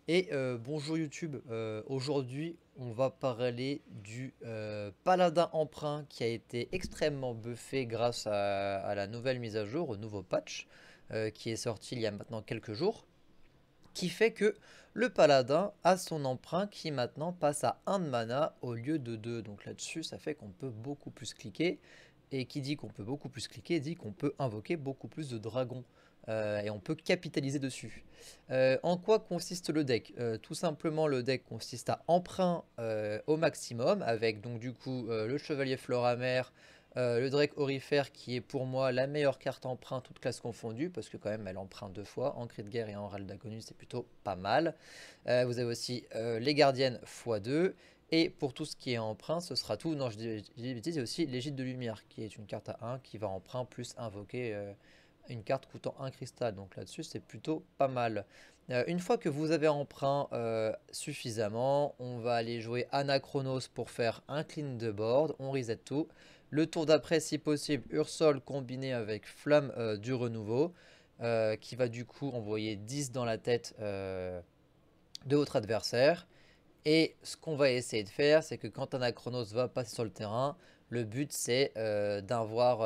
Et bonjour YouTube, aujourd'hui on va parler du Paladin Emprunt qui a été extrêmement buffé grâce à la nouvelle mise à jour, au nouveau patch qui est sorti il y a maintenant quelques jours, qui fait que le Paladin a son emprunt qui maintenant passe à 1 de mana au lieu de 2. Donc là-dessus ça fait qu'on peut beaucoup plus cliquer, et qui dit qu'on peut beaucoup plus cliquer dit qu'on peut invoquer beaucoup plus de dragons. Et on peut capitaliser dessus. En quoi consiste le deck? Tout simplement le deck consiste à emprunt au maximum avec donc du coup le chevalier Floramère, le Drake Orifère qui est pour moi la meilleure carte emprunt toute classe confondue parce que quand même elle emprunte deux fois en cri de guerre et en râle d'Agonus, c'est plutôt pas mal. Vous avez aussi les gardiennes x2. Et pour tout ce qui est emprunt, ce sera tout. Non, je dis des bêtises, il y a aussi l'égide de lumière qui est une carte à 1 qui va emprunt plus invoquer une carte coûtant un cristal. Donc là-dessus, c'est plutôt pas mal. Une fois que vous avez emprunt suffisamment, on va aller jouer Anachronos pour faire un clean de board. On reset tout. Le tour d'après, si possible, Ursol combiné avec Flamme du Renouveau, qui va du coup envoyer 10 dans la tête de votre adversaire. Et ce qu'on va essayer de faire, c'est que quand Anachronos va passer sur le terrain, le but c'est d'avoir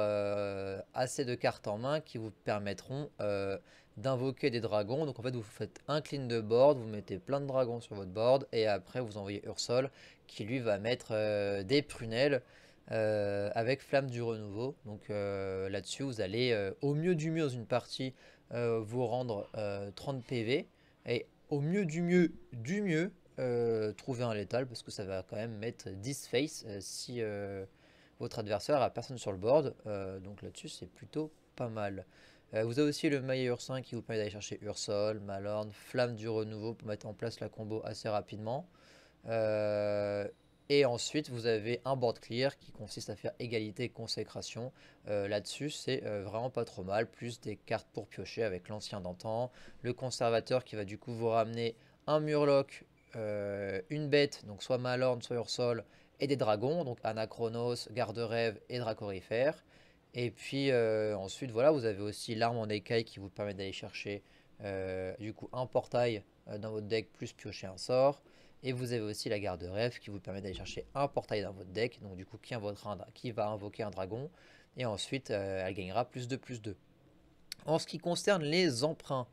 assez de cartes en main qui vous permettront d'invoquer des dragons. Donc en fait vous faites un clean de board, vous mettez plein de dragons sur votre board et après vous envoyez Ursol qui lui va mettre des prunelles avec Flamme du Renouveau. Donc là-dessus vous allez au mieux du mieux dans une partie vous rendre 30 PV et au mieux du mieux trouver un létal parce que ça va quand même mettre 10 face si votre adversaire a personne sur le board. Donc là-dessus, c'est plutôt pas mal. Vous avez aussi le maillet Ursin qui vous permet d'aller chercher Ursol, Malorne, Flamme du Renouveau pour mettre en place la combo assez rapidement. Euh, et ensuite, vous avez un board clear qui consiste à faire égalité et consécration. Là-dessus, c'est vraiment pas trop mal. Plus des cartes pour piocher avec l'ancien d'antan. Le conservateur qui va du coup vous ramener un Murloc, une bête, donc soit Malorne, soit Ursol, et des dragons, donc Anachronos, Garde-Rêve et Dracorifère. Et puis ensuite, voilà, vous avez aussi l'arme en écaille qui vous permet d'aller chercher du coup un portail dans votre deck, plus piocher un sort. Et vous avez aussi la garde-rêve qui vous permet d'aller chercher un portail dans votre deck, donc du coup qui va invoquer un dragon. Et ensuite, elle gagnera plus 2. En ce qui concerne les emprunts,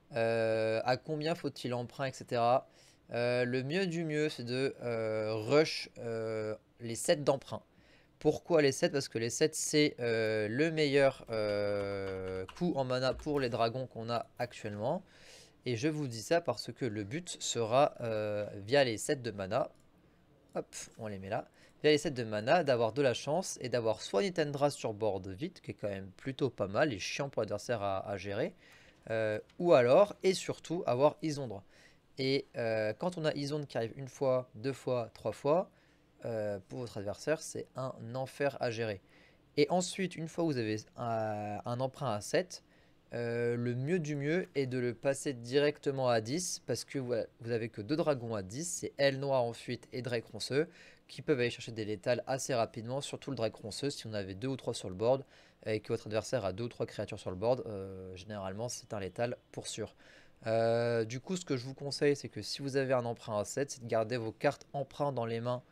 à combien faut-il emprunt, etc. Le mieux du mieux, c'est de rush les sets d'emprunt. Pourquoi les 7? Parce que les 7 c'est le meilleur coût en mana pour les dragons qu'on a actuellement. Et je vous dis ça parce que le but sera, via les 7 de mana, hop, on les met là, via les 7 de mana, d'avoir de la chance et d'avoir soit Nitendra sur board vite, qui est quand même plutôt pas mal et chiant pour l'adversaire à gérer, ou alors, et surtout, avoir Isondre. Et quand on a Isondre qui arrive une fois, deux fois, trois fois, pour votre adversaire, c'est un enfer à gérer. Et ensuite, une fois que vous avez un emprunt à 7, le mieux du mieux est de le passer directement à 10 parce que vous avez que deux dragons à 10, c'est Aile Noire ensuite et Drake Ronceux qui peuvent aller chercher des létales assez rapidement, surtout le Drake Ronceux si on avait deux ou trois sur le board et que votre adversaire a deux ou trois créatures sur le board, généralement c'est un létal pour sûr. Du coup, ce que je vous conseille, c'est que si vous avez un emprunt à 7, c'est de garder vos cartes emprunt dans les mains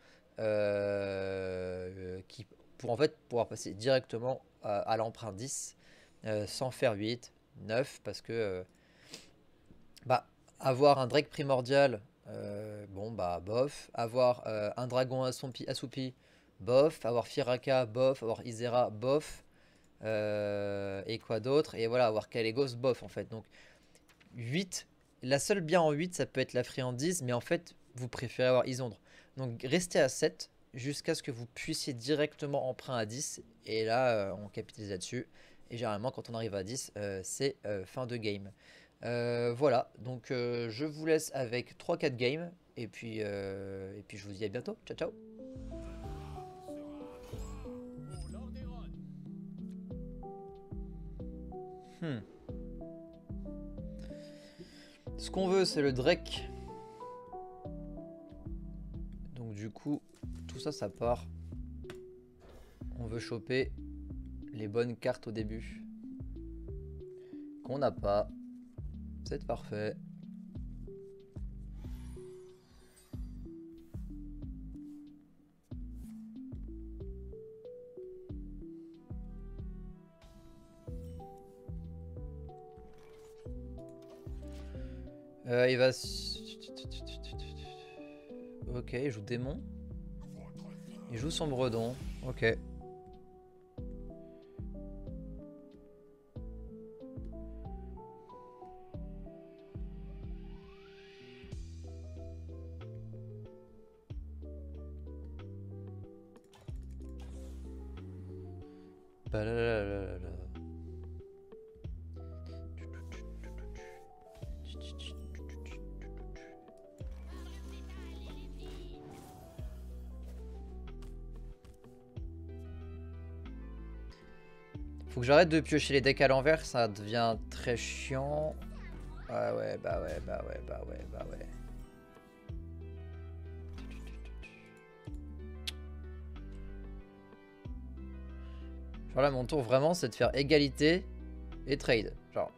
qui pour en fait pouvoir passer directement à l'emprunt 10 sans faire 8, 9 parce que bah, avoir un Drake primordial, bon bah bof, avoir un dragon assoupi, bof, avoir Firaka, bof, avoir Isera, bof, et quoi d'autre, et voilà, avoir Kalegos, bof en fait. Donc 8, la seule bien en 8 ça peut être la friandise, mais en fait vous préférez avoir Isondre. Donc restez à 7 jusqu'à ce que vous puissiez directement emprunt à 10, et là on capitalise là-dessus. Et généralement quand on arrive à 10, c'est fin de game. Voilà, donc je vous laisse avec 3-4 games, et puis je vous dis à bientôt. Ciao ciao. Hmm. Ce qu'on veut c'est le Drake. Donc du coup, tout ça, ça part. On veut choper les bonnes cartes au début. Qu'on n'a pas. C'est parfait. Il va... Ok, il joue démon. Il joue son bredon. Ok. Balalalala. Faut que j'arrête de piocher les decks à l'envers, ça devient très chiant. Ah ouais, bah ouais, bah ouais, bah ouais, bah ouais. Genre là, mon tour vraiment, c'est de faire égalité et trade. Genre.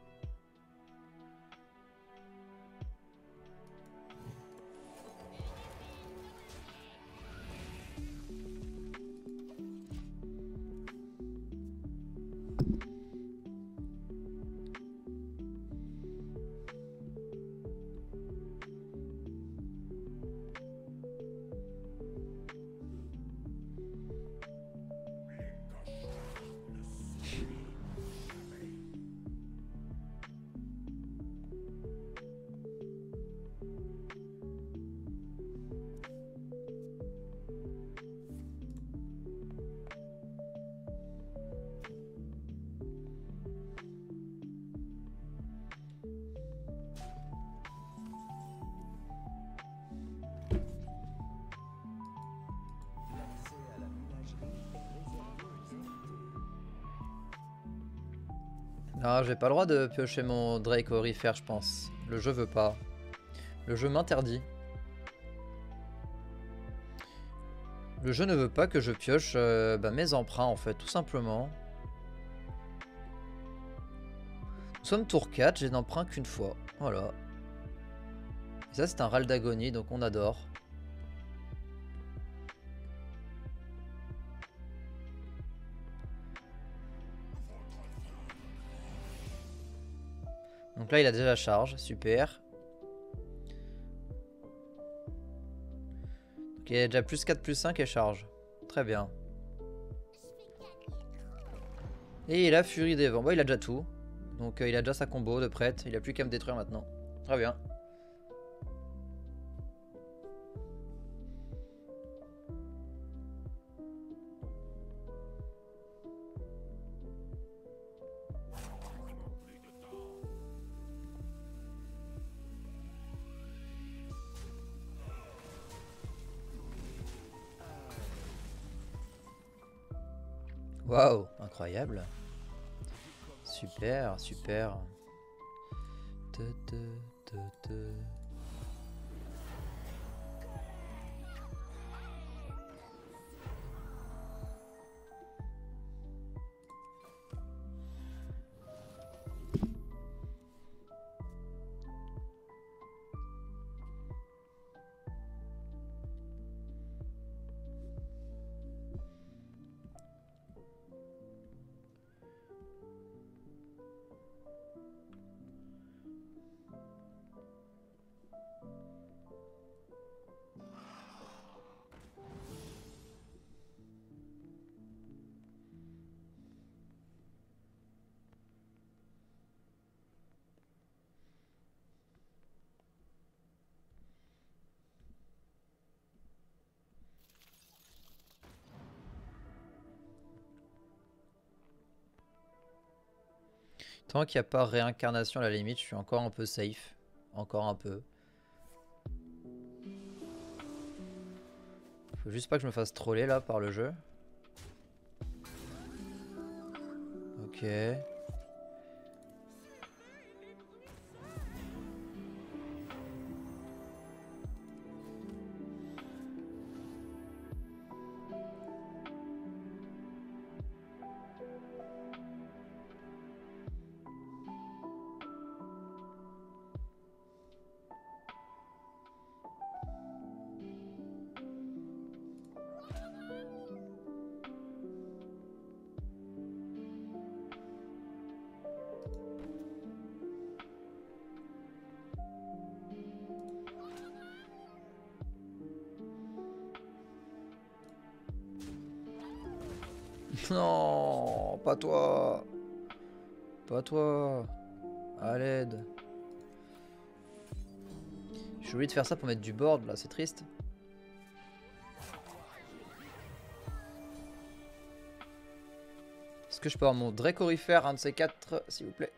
Non, j'ai pas le droit de piocher mon Drake Aurifère, je pense. Le jeu veut pas. Le jeu m'interdit. Le jeu ne veut pas que je pioche mes emprunts, en fait, tout simplement. Nous sommes tour 4, j'ai d'emprunt qu'une fois. Voilà. Et ça, c'est un râle d'agonie, donc on adore. Donc là, il a déjà la charge, super. Donc il a déjà plus 4, plus 5 et charge. Très bien. Et il a Furie des Vents. Bon, il a déjà tout. Donc il a déjà sa combo de prête. Il a plus qu'à me détruire maintenant. Très bien. Waouh, incroyable. Super, super. Tant qu'il n'y a pas réincarnation à la limite, je suis encore un peu safe. Encore un peu. Faut juste pas que je me fasse troller là par le jeu. Ok. Non, pas toi. Pas toi. À l'aide. J'ai oublié de faire ça pour mettre du board là, c'est triste. Est-ce que je peux avoir mon Drake Aurifère, un de ces quatre, s'il vous plaît?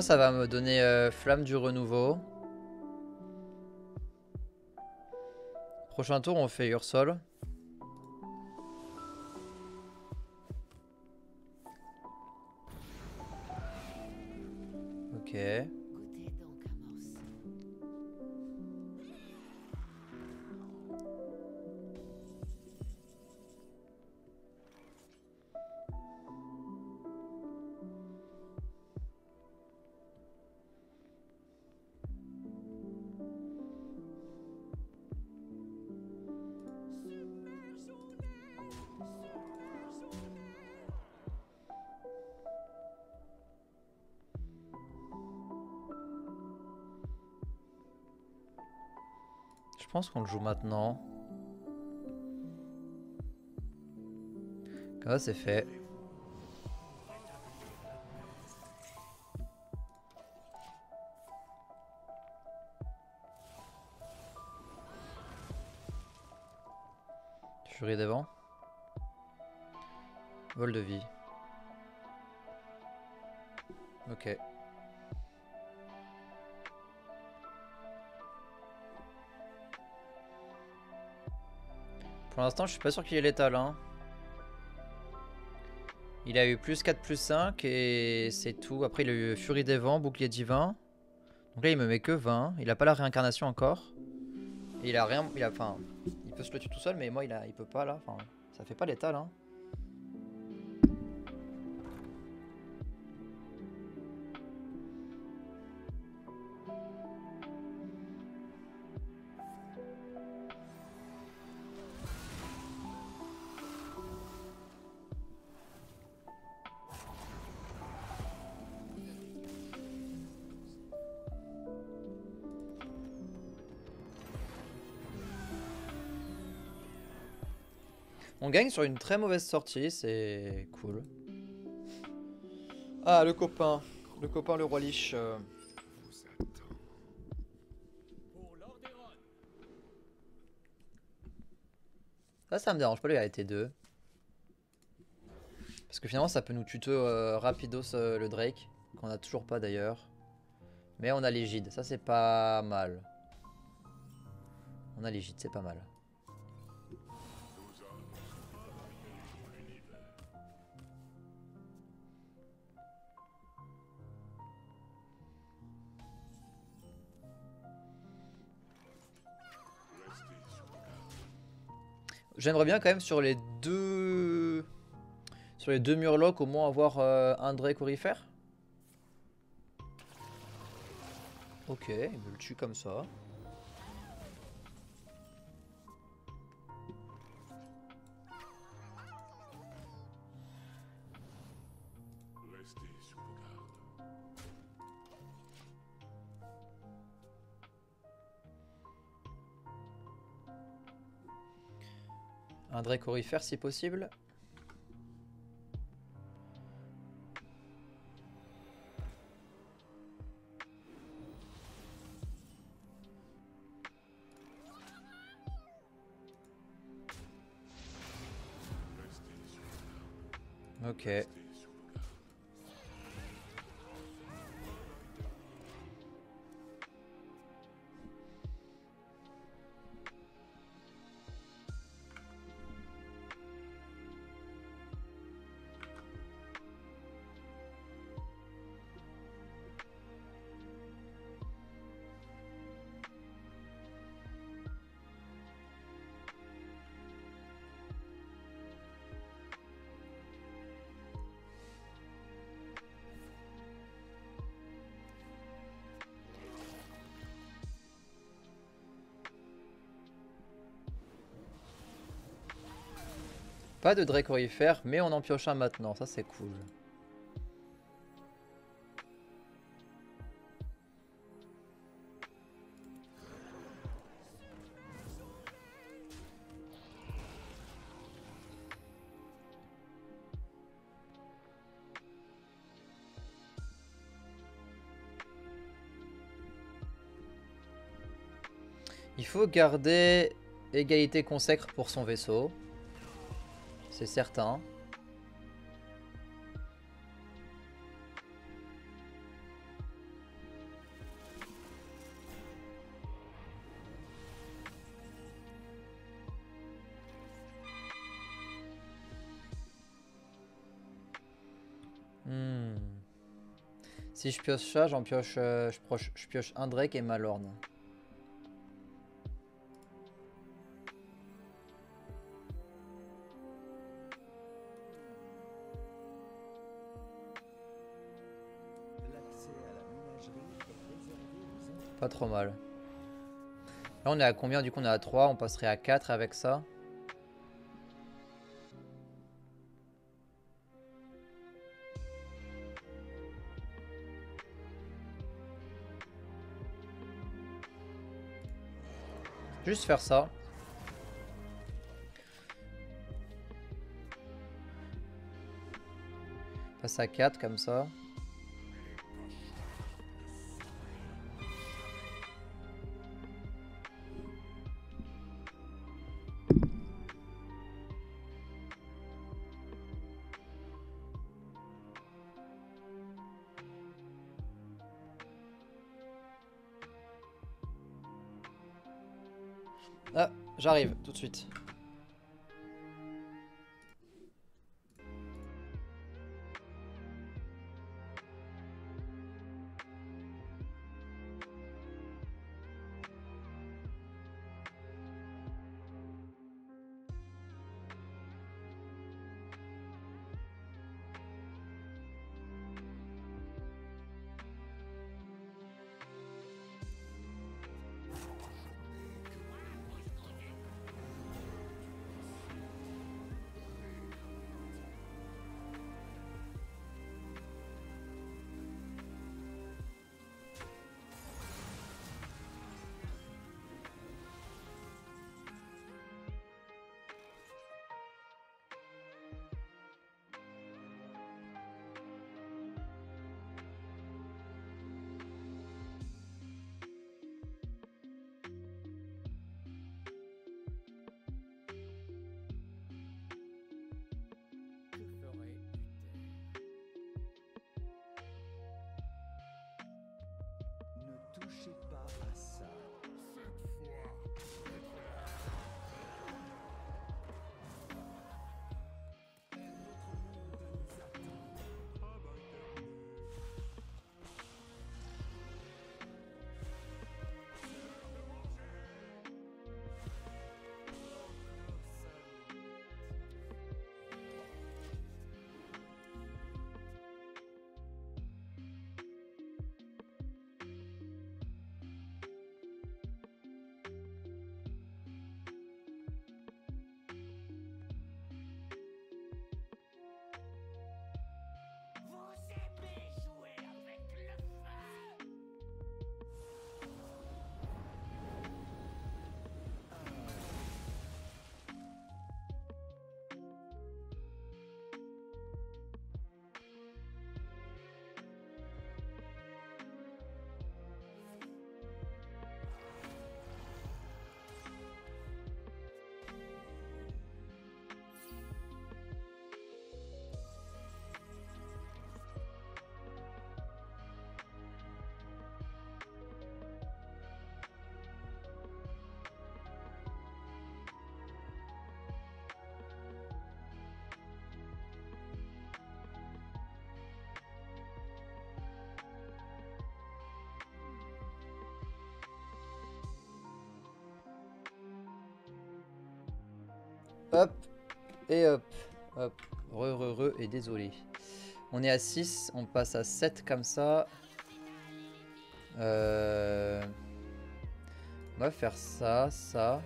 Ça va me donner Flamme du Renouveau. Prochain tour, on fait Ursol. Ok. Je pense qu'on le joue maintenant. Comme ça, c'est fait. Furie des vents. Vol de vie. Ok. Pour l'instant, je suis pas sûr qu'il est létal. Hein. Il a eu plus 4, plus 5 et c'est tout. Après, il a eu Furie des vents, bouclier divin. Donc là, il me met que 20. Il a pas la réincarnation encore. Et il a rien. Enfin, il peut se le tuer tout seul, mais moi, il peut pas là. Enfin, ça fait pas létal. Hein. On gagne sur une très mauvaise sortie, c'est cool. Ah, le copain, le roi Lich. Ça me dérange pas les AT2. Parce que finalement, ça peut nous tuto rapidos le Drake, qu'on a toujours pas d'ailleurs. Mais on a l'égide, ça c'est pas mal. On a l'égide, c'est pas mal. J'aimerais bien quand même sur les deux Murlocs au moins avoir un Drake Aurifère. Ok, il me le tue comme ça. Un Drake aurifère si possible. Ok. Pas de Drake aurifère, mais on en pioche un maintenant, ça c'est cool. Il faut garder égalité consacre pour son vaisseau. C'est certain. Si je pioche ça, j'en pioche, je pioche un Drake et ma Lorne. Pas trop mal. Là on est à combien? Du coup on est à 3, on passerait à 4 avec ça. Juste faire ça. Passe à 4 comme ça. Ah, j'arrive tout de suite. Ne touchez pas à ça. Hop. Et hop. Hop. Et désolé. On est à 6. On passe à 7 comme ça. On va faire ça, ça.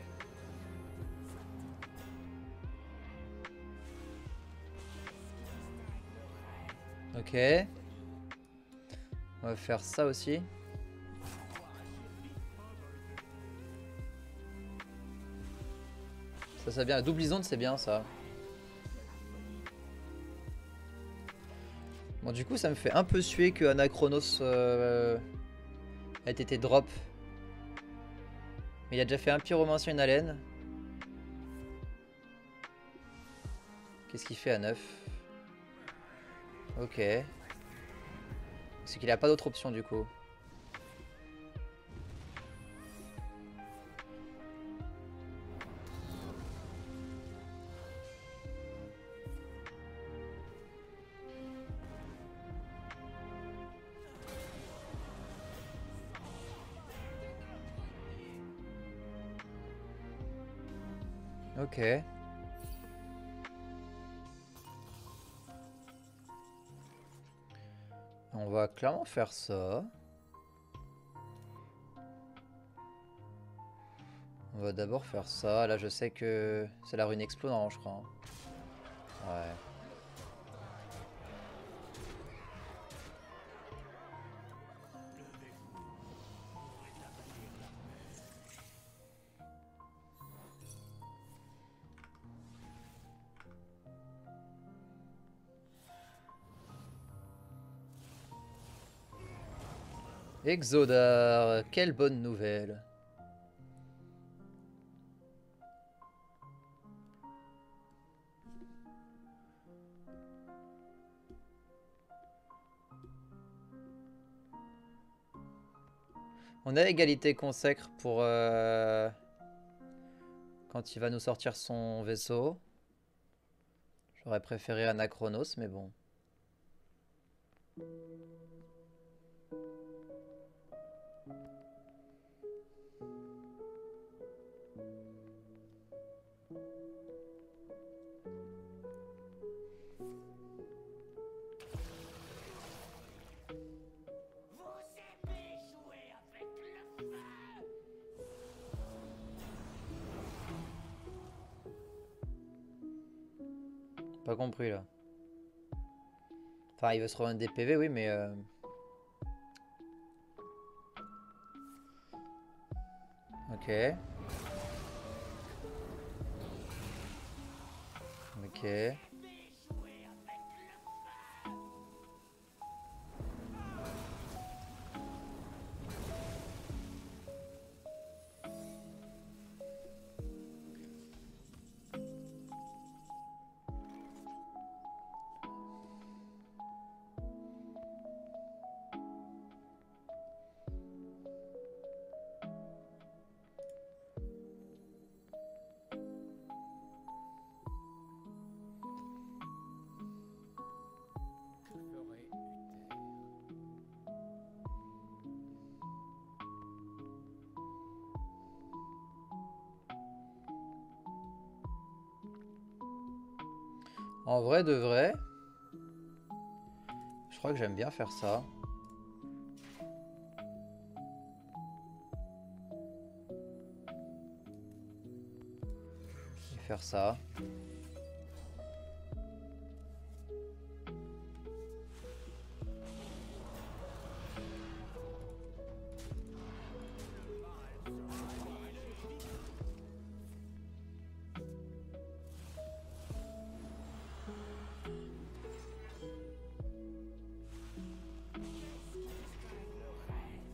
Ok. On va faire ça aussi. Ça c'est bien. La double isonde c'est bien ça. Bon du coup ça me fait un peu suer que Anachronos ait été drop. Mais il a déjà fait un pyromancien, une haleine. Qu'est-ce qu'il fait à 9? Ok. C'est qu'il a pas d'autre option du coup. Ok. On va clairement faire ça. On va d'abord faire ça. Là je sais que c'est la rune explo, non je crois. Hein. Ouais. Exodar, quelle bonne nouvelle. On a égalité consacre pour quand il va nous sortir son vaisseau. J'aurais préféré Anachronos, mais bon. Pas compris là. Enfin, il veut se revendre des PV, oui, mais... Ok. Ok. En vrai de vrai, je crois que j'aime bien faire ça. Et faire ça.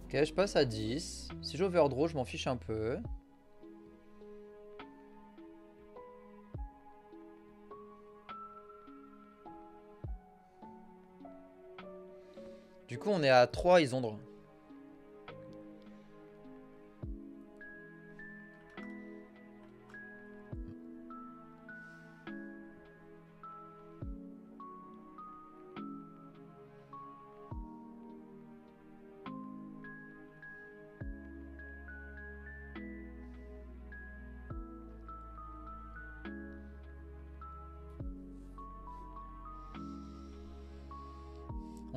Ok, je passe à 10. Si j'overdraw, je m'en fiche un peu. Du coup, on est à 3 isondres.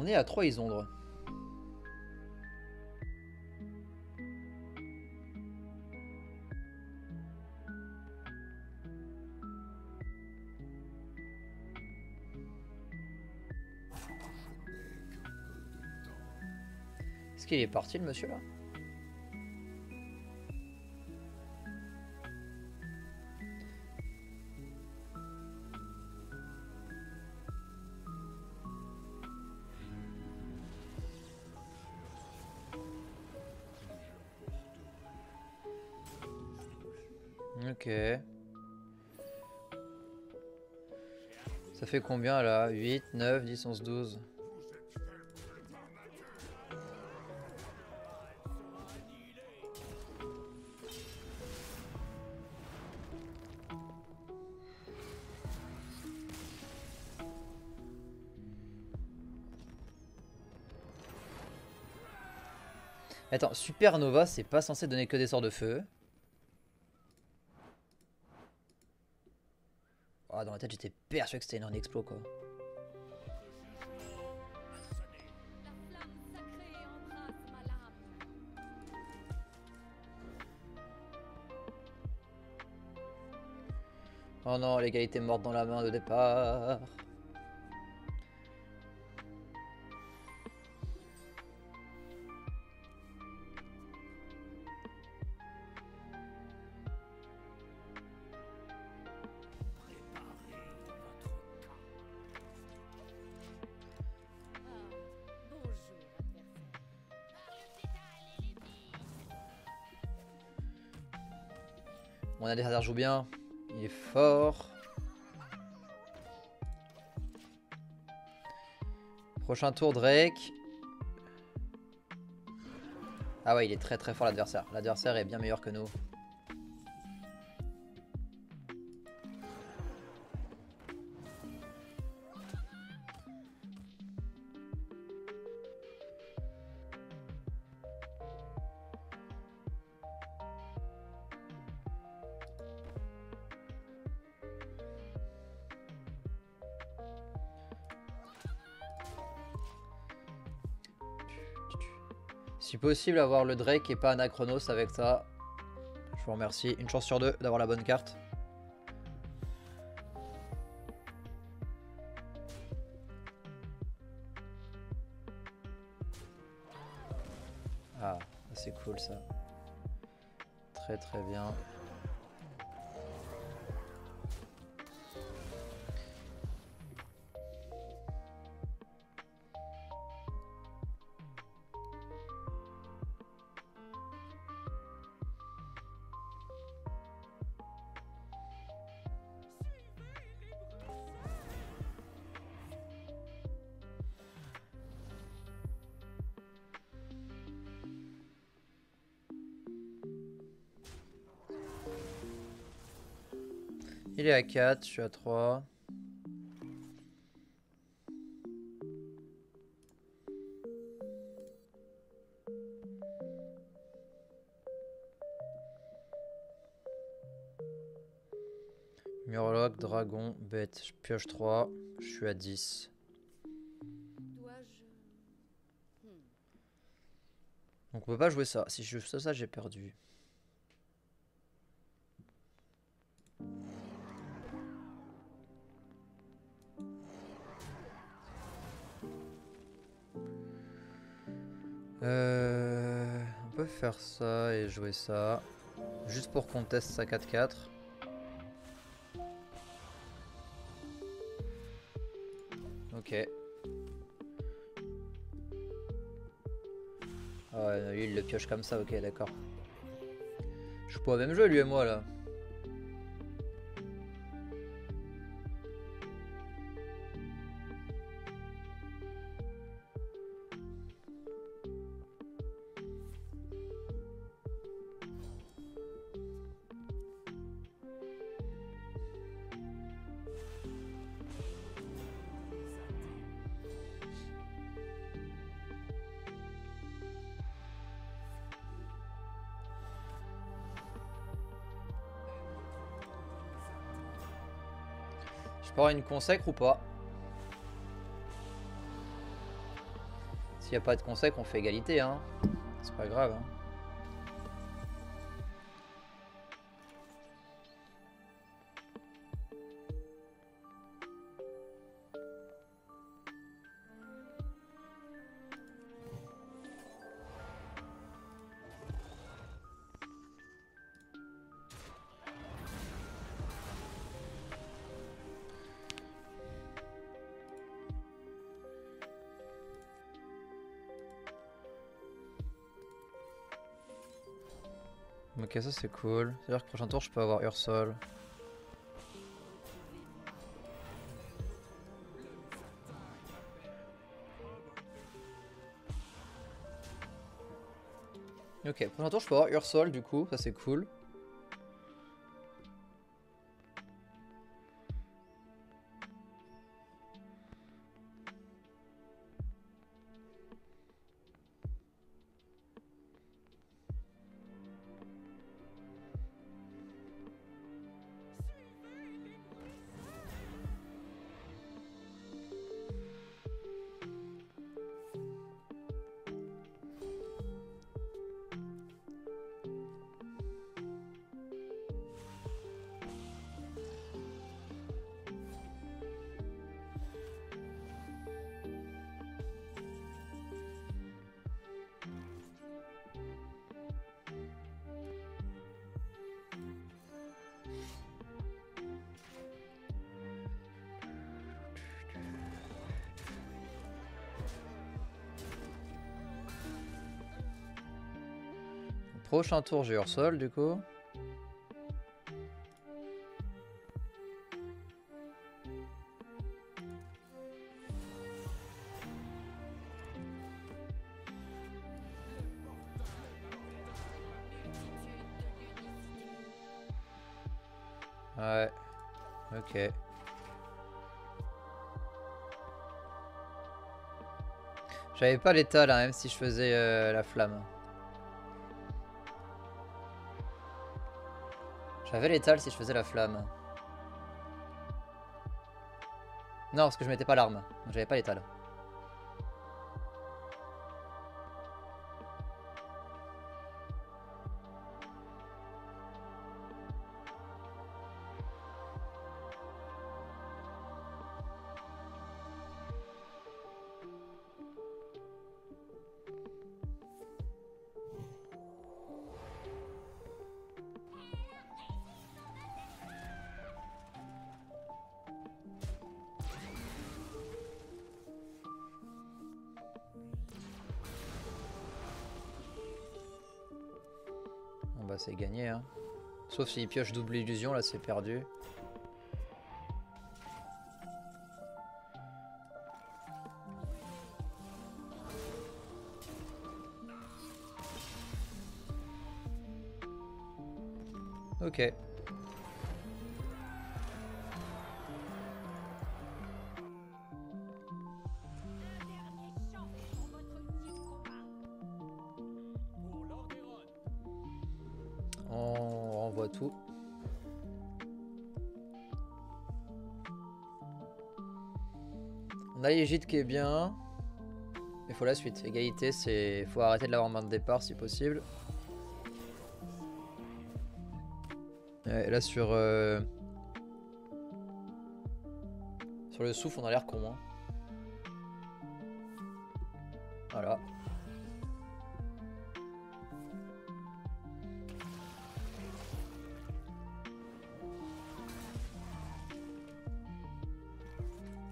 On est à 3 Isondre. Est-ce qu'il est parti le monsieur là? Ok. Ça fait combien là? 8, 9, 10, 11, 12. Attends, Supernova, c'est pas censé donner que des sorts de feu. Oh, dans la tête, j'étais persuadé que c'était une explo quoi. Oh non, les gars étaient morts dans la main de départ. Mon adversaire joue bien. Il est fort. Prochain tour, Drake. Ah ouais, il est très très fort l'adversaire. L'adversaire est bien meilleur que nous. Si possible, avoir le Drake et pas Anachronos avec ça. Je vous remercie. Une chance sur deux d'avoir la bonne carte. Ah, c'est cool ça. Très très bien. Il est à 4, je suis à 3. Murloc, dragon, bête, je pioche 3, je suis à 10. Donc on peut pas jouer ça. Si je joue ça, j'ai perdu. On peut faire ça et jouer ça. Juste pour qu'on teste sa 4-4. Ok. Ah ouais, lui il le pioche comme ça, ok d'accord. Je joue pas au même jeu lui et moi là. Je peux avoir une consacre ou pas? S'il n'y a pas de conseil, on fait égalité, hein. C'est pas grave, hein. Ok, ça c'est cool. C'est-à-dire que prochain tour, je peux avoir Ursol. Ok, prochain tour, je peux avoir Ursol du coup, ça c'est cool. Prochain tour, j'ai Ursol du coup. Ouais, ok. J'avais pas l'état là, même si je faisais la flamme. J'avais l'étal si je faisais la flamme. Non, parce que je mettais pas l'arme, donc j'avais pas l'étal. Bon bah c'est gagné hein. Sauf s'il pioche double illusion, là c'est perdu. Ok. On renvoie tout. On a l'égide qui est bien. Il faut la suite. Égalité, c'est. Faut arrêter de l'avoir en main de départ si possible. Et là sur le souffle on a l'air con hein. Voilà.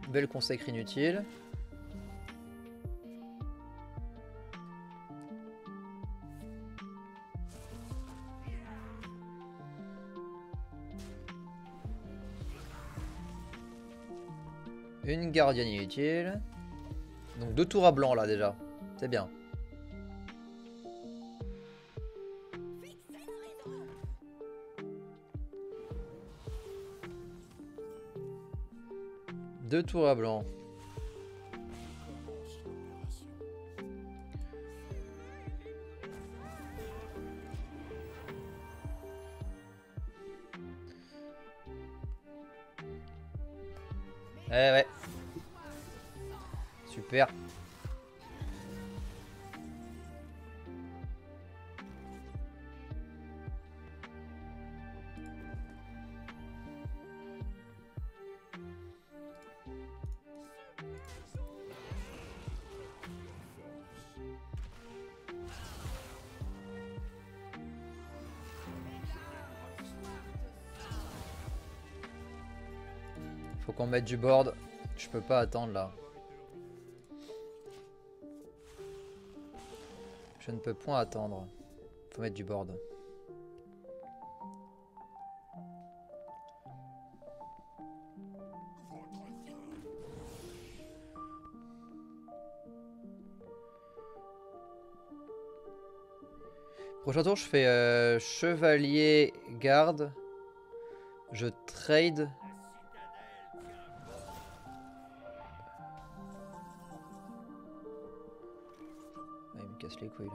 Belle consacre inutile. Une gardienne inutile. Donc 2 tours à blanc là déjà. C'est bien. Deux tours à blanc. Ouais. Super. Faut qu'on mette du board. Je peux pas attendre là. Je ne peux point attendre. Faut mettre du board. Prochain tour, je fais chevalier garde. Je trade. Ah, il me casse les couilles là.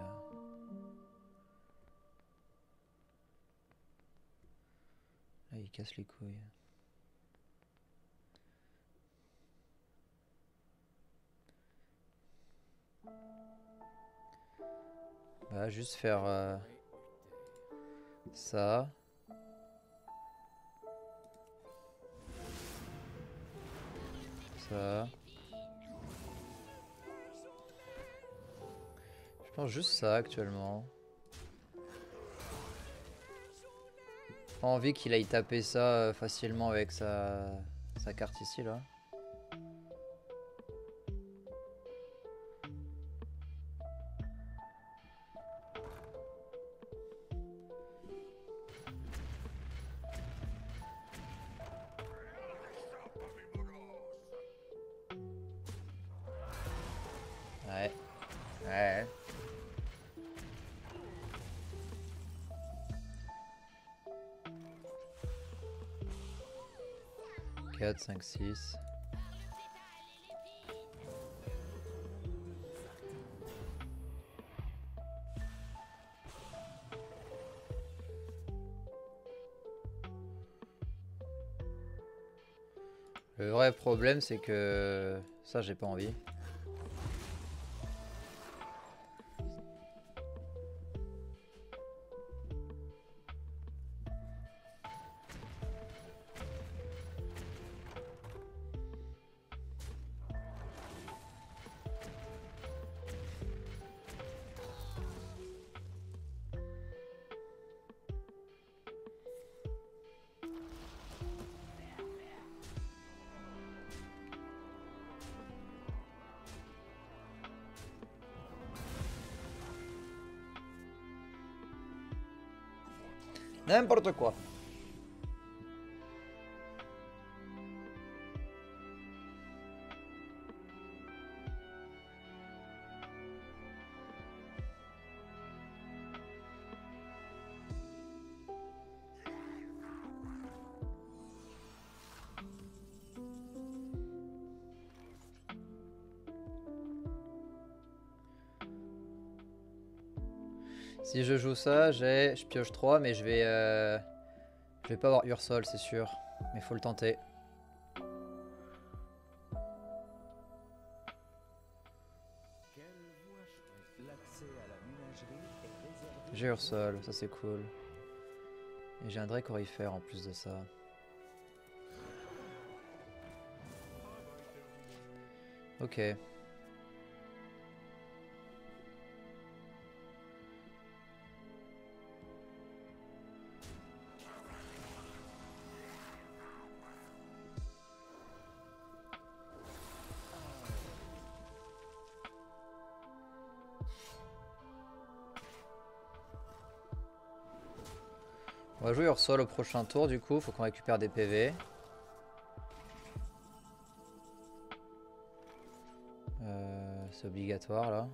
Là, il casse les couilles. Bah, juste faire ça. Ça. Je pense juste ça actuellement. Pas envie qu'il aille taper ça facilement avec sa carte ici là. Ouais. Ouais. 4, 5, 6. Le vrai problème c'est que ça j'ai pas envie. N'importe quoi. Si je joue ça, je pioche 3, mais je vais pas avoir Ursol, c'est sûr. Mais faut le tenter. J'ai Ursol, ça c'est cool. Et j'ai un Drake Orifère en plus de ça. Ok. On va jouer Ursol au prochain tour du coup, faut qu'on récupère des PV. C'est obligatoire là.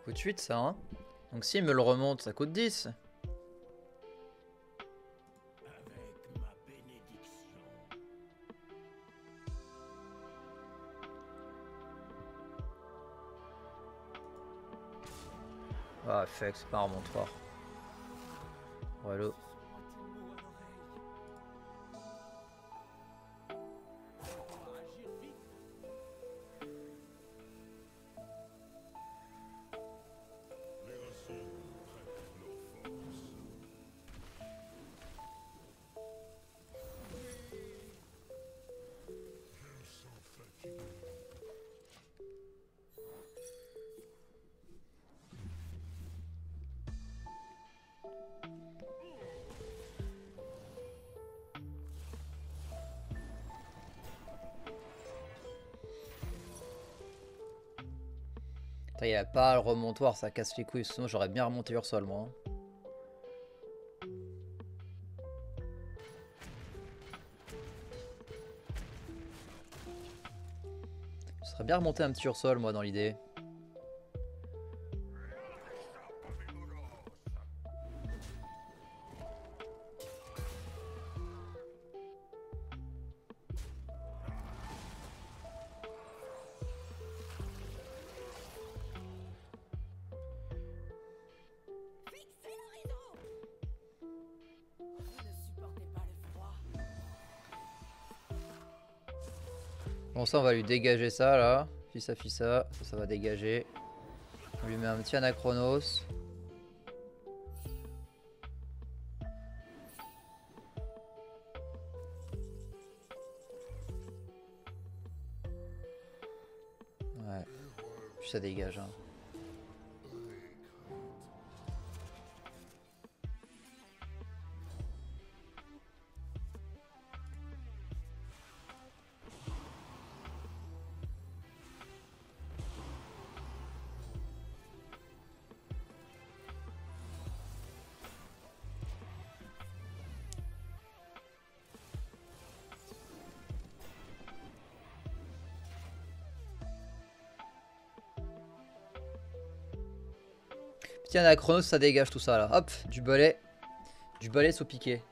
coûte 8 ça, hein. Donc s'il me le remonte, ça coûte 10. Ah, fait que c'est pas un remontoir. Voilà. Il n'y a pas le remontoir, ça casse les couilles. Sinon, j'aurais bien remonté Ursol, moi. Hein. Je serais bien remonté un petit Ursol, moi, dans l'idée. Bon, ça, on va lui dégager ça, là. Fissa, fissa. Ça va dégager. On lui met un petit Anachronos. Ouais. Puis ça dégage, hein. Petit Anachronos, ça dégage tout ça là. Hop, du balai sous piqué.